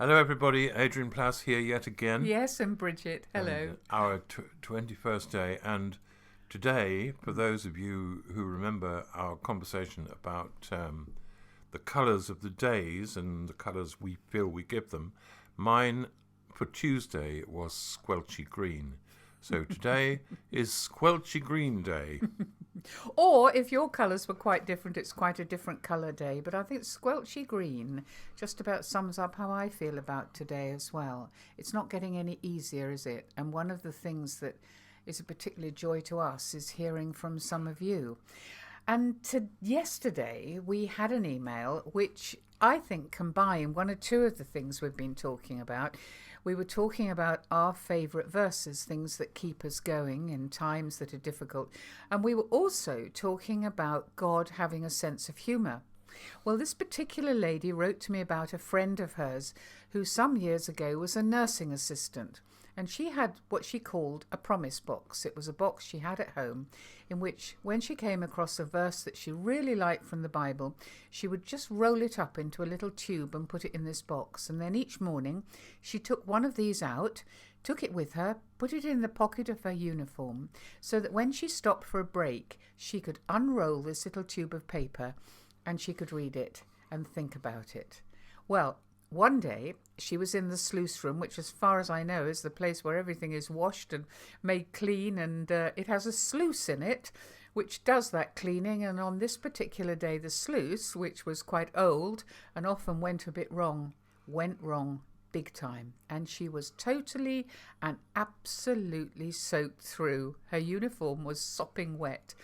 Hello, everybody. Adrian Plass here yet again. Yes, and Bridget. Hello. And our 21st day. And today, for those of you who remember our conversation about the colours of the days and the colours we feel we give them, mine for Tuesday was squelchy green. So today is squelchy green day. Or if your colours were quite different, it's quite a different colour day. But I think squelchy green just about sums up how I feel about today as well. It's not getting any easier, is it? And one of the things that is a particular joy to us is hearing from some of you. And yesterday we had an email which I think combined one or two of the things we've been talking about. We were talking about our favourite verses, things that keep us going in times that are difficult. And we were also talking about God having a sense of humour. Well, this particular lady wrote to me about a friend of hers who some years ago was a nursing assistant. And she had what she called a promise box. It was a box she had at home in which, when she came across a verse that she really liked from the Bible, she would just roll it up into a little tube and put it in this box. And then each morning she took one of these out, took it with her, put it in the pocket of her uniform, so that when she stopped for a break, she could unroll this little tube of paper and she could read it and think about it. Well, one day, she was in the sluice room, which as far as I know is the place where everything is washed and made clean, and it has a sluice in it which does that cleaning. And on this particular day, the sluice, which was quite old and often went a bit wrong, went wrong big time. And she was totally and absolutely soaked through. Her uniform was sopping wet.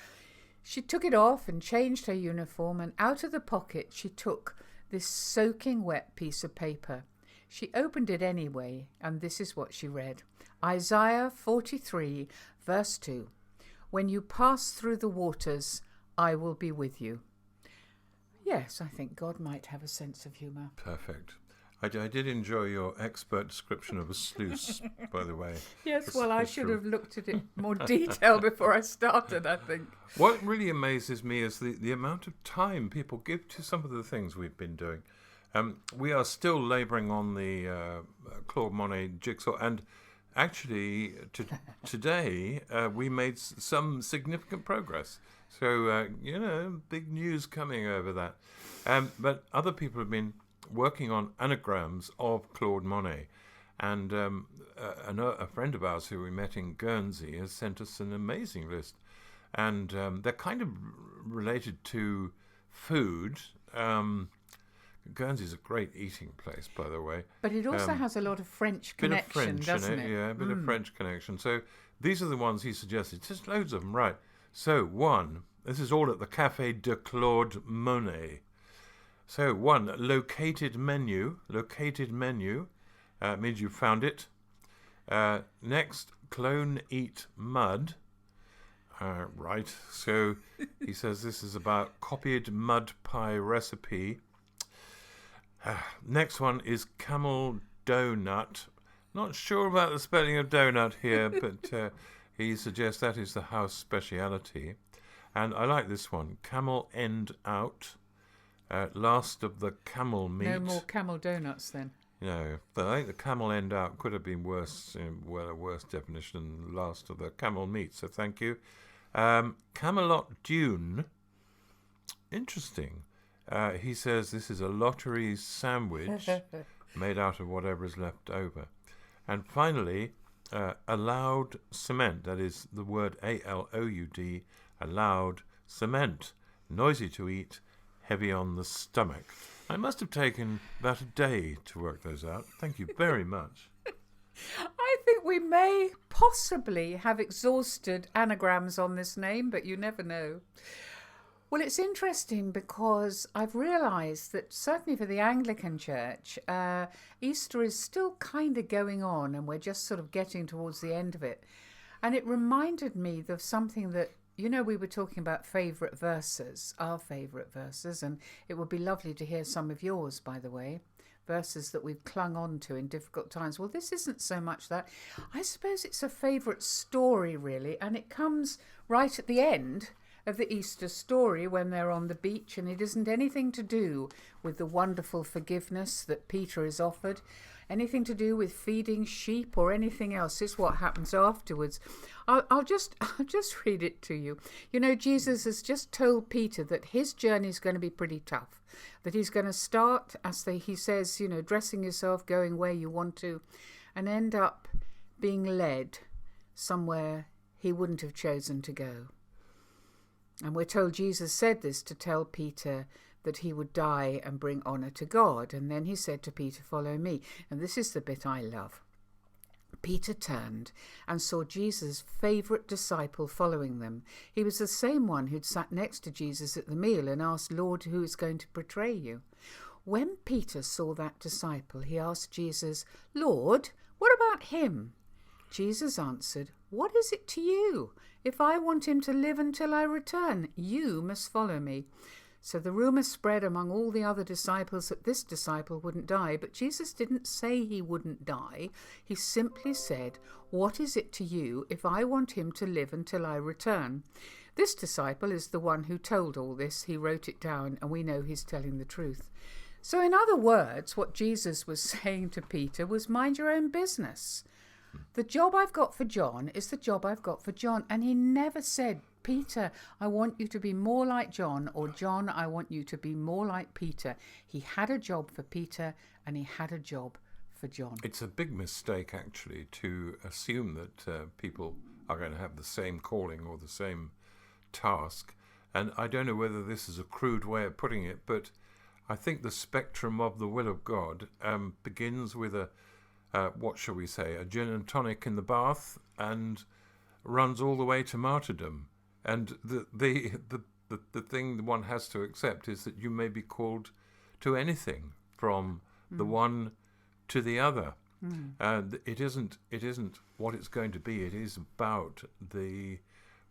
She took it off and changed her uniform, and out of the pocket she took this soaking wet piece of paper. She opened it anyway, and this is what she read. Isaiah 43, verse 2. When you pass through the waters, I will be with you. Yes, I think God might have a sense of humour. Perfect. I did enjoy your expert description of a sluice, by the way. Yes, well, I should have looked at it more detail before I started, I think. What really amazes me is the amount of time people give to some of the things we've been doing. We are still labouring on the Claude Monet jigsaw, and actually today we made some significant progress. So, big news coming over that. But other people have been working on anagrams of Claude Monet, and a friend of ours who we met in Guernsey has sent us an amazing list, and they're kind of related to food. Guernsey's a great eating place, by the way, but it also has a lot of French connection, doesn't it? Yeah, a bit of French connection. So these are the ones he suggested. Just loads of them, right? So one, this is all at the Café de Claude Monet. So, one, located menu means you found it. Next, clone eat mud. Right, so he says this is about copied mud pie recipe. Next one is camel donut. Not sure about the spelling of donut here, but he suggests that is the house speciality. And I like this one, camel end out. Last of the camel meat. No more camel donuts then. No, but I think the camel end out could have been worse, a worse definition than last of the camel meat, so thank you. Camelot Dune. Interesting. He says this is a lottery sandwich made out of whatever is left over. And finally, allowed cement. That is the word ALOUD, allowed cement. Noisy to eat, heavy on the stomach. I must have taken about a day to work those out. Thank you very much. I think we may possibly have exhausted anagrams on this name, but you never know. Well, it's interesting because I've realised that certainly for the Anglican Church, Easter is still kind of going on, and we're just sort of getting towards the end of it. And it reminded me of something that, we were talking about favourite verses, our favourite verses, and it would be lovely to hear some of yours, by the way, verses that we've clung on to in difficult times. Well, this isn't so much that. I suppose it's a favourite story, really, and it comes right at the end of the Easter story when they're on the beach, and it isn't anything to do with the wonderful forgiveness that Peter is offered, anything to do with feeding sheep or anything else. It's what happens afterwards. I'll just read it to you. You know, Jesus has just told Peter that his journey is going to be pretty tough, that he's going to start, he says, you know, dressing yourself, going where you want to, and end up being led somewhere he wouldn't have chosen to go. And we're told Jesus said this to tell Peter that he would die and bring honour to God. And then he said to Peter, follow me. And this is the bit I love. Peter turned and saw Jesus' favourite disciple following them. He was the same one who'd sat next to Jesus at the meal and asked, Lord, who is going to betray you? When Peter saw that disciple, he asked Jesus, Lord, what about him? Jesus answered, what is it to you? If I want him to live until I return, you must follow me. So the rumour spread among all the other disciples that this disciple wouldn't die, but Jesus didn't say he wouldn't die. He simply said, what is it to you if I want him to live until I return? This disciple is the one who told all this. He wrote it down, and we know he's telling the truth. So in other words, what Jesus was saying to Peter was, mind your own business. The job I've got for John is the job I've got for John. And he never said, Peter, I want you to be more like John, or John, I want you to be more like Peter. He had a job for Peter and he had a job for John. It's a big mistake, actually, to assume that people are going to have the same calling or the same task. And I don't know whether this is a crude way of putting it, but I think the spectrum of the will of God begins with what shall we say, a gin and tonic in the bath and runs all the way to martyrdom. And the thing one has to accept is that you may be called to anything from the one to the other. And it isn't what it's going to be. It is about the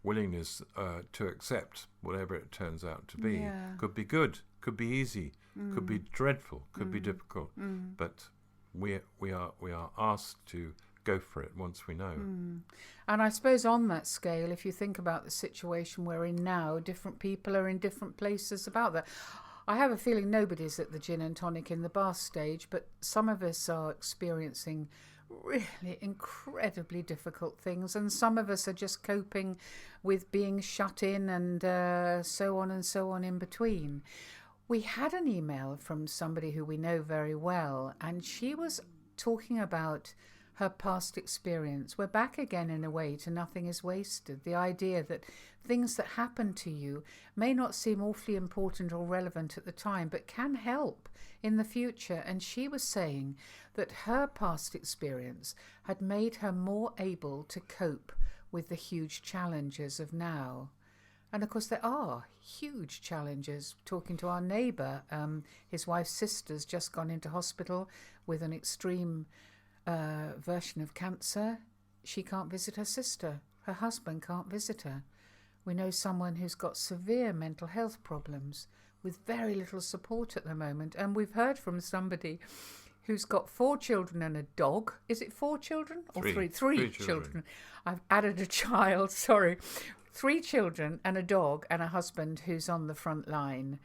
willingness to accept whatever it turns out to be. Yeah. Could be good, could be easy, could be dreadful, could be difficult. But we are asked to go for it once we know. And I suppose on that scale, if you think about the situation we're in now, different people are in different places about that. I have a feeling nobody's at the gin and tonic in the bath stage, but some of us are experiencing really incredibly difficult things, and some of us are just coping with being shut in and so on in between. We had an email from somebody who we know very well, and she was talking about her past experience. We're back again in a way to nothing is wasted. The idea that things that happen to you may not seem awfully important or relevant at the time, but can help in the future. And she was saying that her past experience had made her more able to cope with the huge challenges of now. And of course there are huge challenges. Talking to our neighbour, his wife's sister's just gone into hospital with an extreme version of cancer. She can't visit her sister. Her husband can't visit her. We know someone who's got severe mental health problems with very little support at the moment. And we've heard from somebody who's got 4 children and a dog. Is it 4 children? Or three children. I've added a child, sorry. 3 children and a dog and a husband who's on the front line.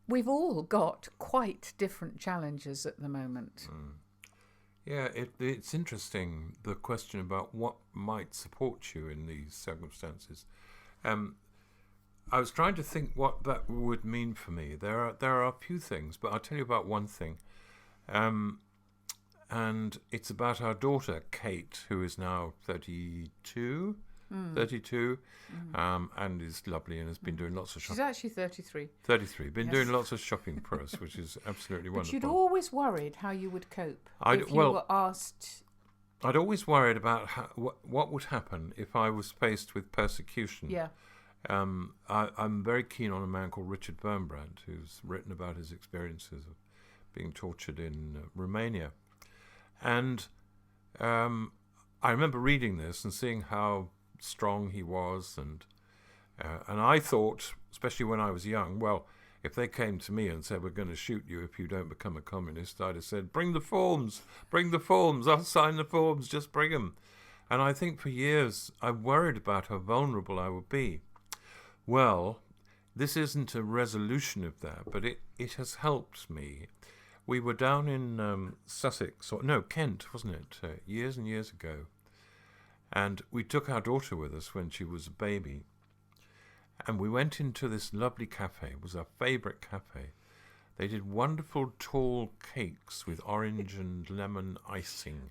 We've all got quite different challenges at the moment. Yeah, it's interesting, the question about what might support you in these circumstances. I was trying to think what that would mean for me. There are a few things, but I'll tell you about one thing. And it's about our daughter, Kate, who is now 32, and is lovely and has been doing lots of shopping. She's actually 33. 33. Been doing lots of shopping for us, which is absolutely But wonderful. you'd always worried how you would cope if you were asked. I'd always worried about what would happen if I was faced with persecution. Yeah. I'm very keen on a man called Richard Wurmbrand, who's written about his experiences of being tortured in Romania. And I remember reading this and seeing how strong he was, and I thought, especially when I was young, well, if they came to me and said, we're going to shoot you if you don't become a communist, I'd have said, bring the forms, I'll sign the forms, just bring them. And I think for years I worried about how vulnerable I would be. Well, this isn't a resolution of that, but it has helped me. We were down in Sussex, or no, Kent, wasn't it? Years and years ago. And we took our daughter with us when she was a baby. And we went into this lovely cafe. It was our favourite cafe. They did wonderful tall cakes with orange and lemon icing.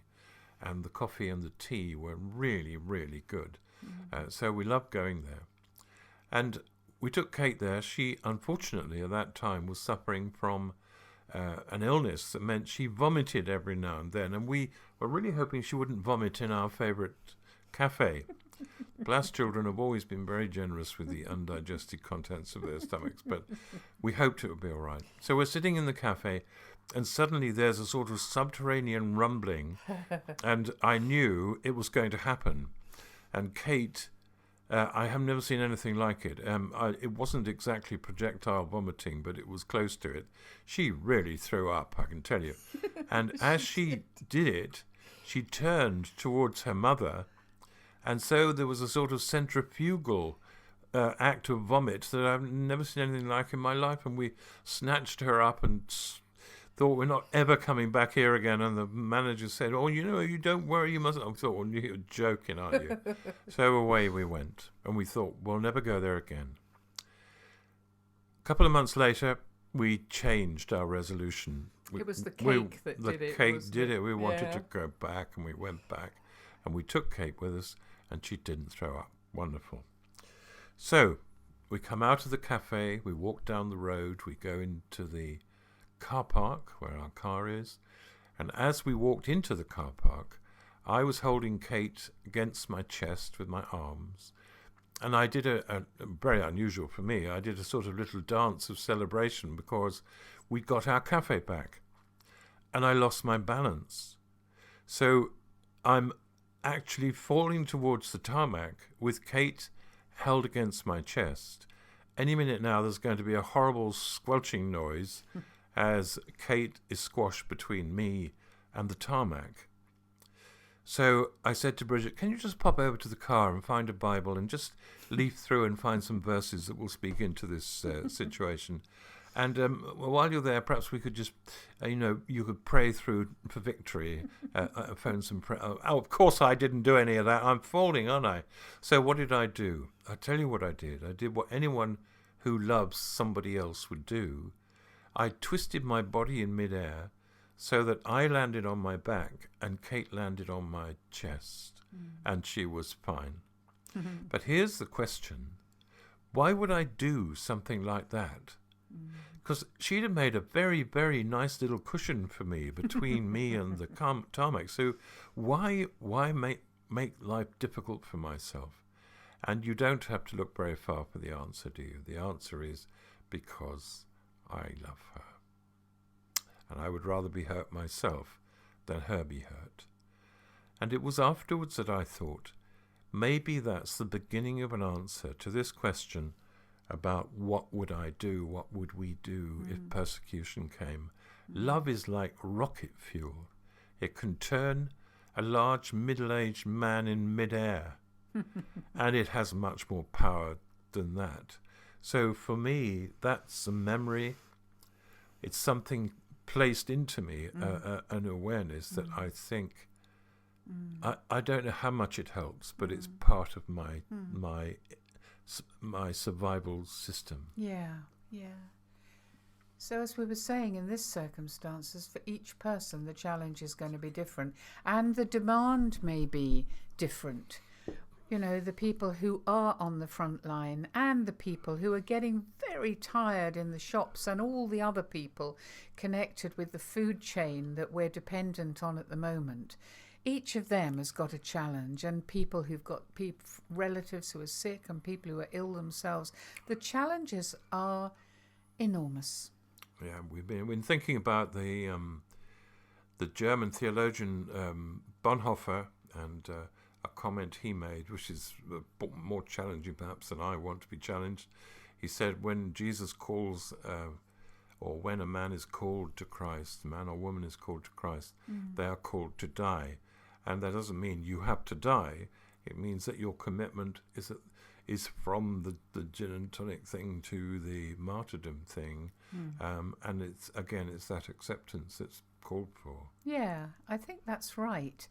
And the coffee and the tea were really, really good. So we loved going there. And we took Kate there. She, unfortunately, at that time was suffering from an illness that meant she vomited every now and then. And we were really hoping she wouldn't vomit in our favourite cafe. Blast children have always been very generous with the undigested contents of their stomachs, but we hoped it would be all right. So we're sitting in the cafe, and suddenly there's a sort of subterranean rumbling, and I knew it was going to happen. And Kate, I have never seen anything like it. It wasn't exactly projectile vomiting, but it was close to it. She really threw up, I can tell you. And as she did it, she turned towards her mother, and so there was a sort of centrifugal act of vomit that I've never seen anything like in my life. And we snatched her up and thought, we're not ever coming back here again. And the manager said, oh, you don't worry, you mustn't. I thought, well, you're joking, aren't you? So away we went. And we thought, we'll never go there again. A couple of months later, we changed our resolution. It was the cake that did it. The cake did it. We wanted to go back, and we went back. And we took Kate with us, and she didn't throw up. Wonderful. So we come out of the cafe, we walk down the road, we go into the car park where our car is. And as we walked into the car park, I was holding Kate against my chest with my arms. And I did a very unusual for me, I did a sort of little dance of celebration because we got our cafe back. And I lost my balance. So I'm actually falling towards the tarmac with Kate held against my chest. Any minute now there's going to be a horrible squelching noise as Kate is squashed between me and the tarmac. So I said to Bridget, can you just pop over to the car and find a Bible and just leaf through and find some verses that will speak into this situation? And while you're there, perhaps we could just, you could pray through for victory, phone some prayer. Oh, of course I didn't do any of that. I'm falling, aren't I? So what did I do? I'll tell you what I did. I did what anyone who loves somebody else would do. I twisted my body in midair so that I landed on my back and Kate landed on my chest, and she was fine. But here's the question. Why would I do something like that? Because she'd have made a very, very nice little cushion for me between me and the tarmac. So why make life difficult for myself? And you don't have to look very far for the answer, do you? The answer is because I love her. And I would rather be hurt myself than her be hurt. And it was afterwards that I thought, maybe that's the beginning of an answer to this question about what would I do, what would we do if persecution came. Love is like rocket fuel. It can turn a large middle-aged man in midair, and it has much more power than that. So for me, that's a memory. It's something placed into me, an awareness that I think, I don't know how much it helps, but it's part of my survival system. Yeah. So as we were saying, in this circumstances, for each person, the challenge is going to be different, and the demand may be different. The people who are on the front line and the people who are getting very tired in the shops and all the other people connected with the food chain that we're dependent on at the moment. Each of them has got a challenge, and people who've got relatives who are sick and people who are ill themselves. The challenges are enormous. Yeah, we've been thinking about the German theologian Bonhoeffer and a comment he made, which is more challenging perhaps than I want to be challenged. He said, when Jesus calls, or when a man is called to Christ, a man or woman is called to Christ, they are called to die. And that doesn't mean you have to die. It means that your commitment is from the gin and tonic thing to the martyrdom thing, and it's that acceptance that's called for. Yeah, I think that's right.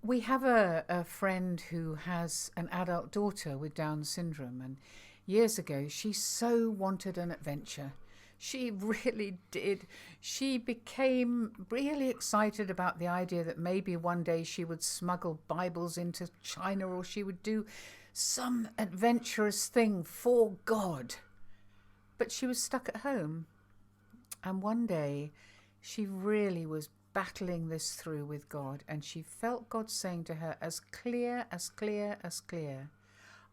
We have a friend who has an adult daughter with Down syndrome, and years ago she so wanted an adventure. She really did. She became really excited about the idea that maybe one day she would smuggle Bibles into China, or she would do some adventurous thing for God. But she was stuck at home. And one day she really was battling this through with God, and she felt God saying to her, as clear, as clear, as clear,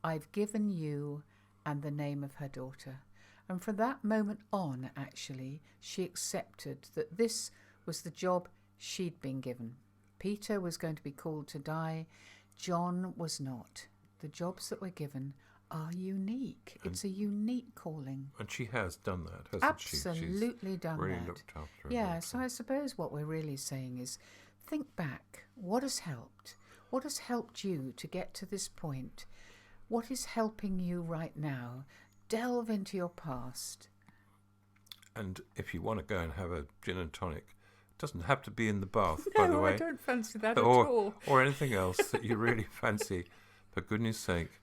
I've given you and the name of her daughter. And from that moment on, actually, she accepted that this was the job she'd been given. Peter was going to be called to die. John was not. The jobs that we're given are unique. It's a unique calling. And she has done that, hasn't she? Absolutely done really that. Looked after her Yeah, daughter. so I suppose what we're really saying is think back. What has helped? What has helped you to get to this point? What is helping you right now? Delve into your past. And if you want to go and have a gin and tonic, it doesn't have to be in the bath, by the way. I don't fancy that at all. Or anything else that you really fancy. For goodness sake,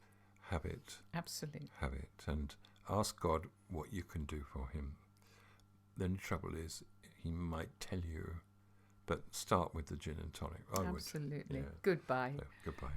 have it. Absolutely. Have it. And ask God what you can do for him. The only trouble is he might tell you, but start with the gin and tonic. Absolutely. Yeah. Goodbye. So, goodbye.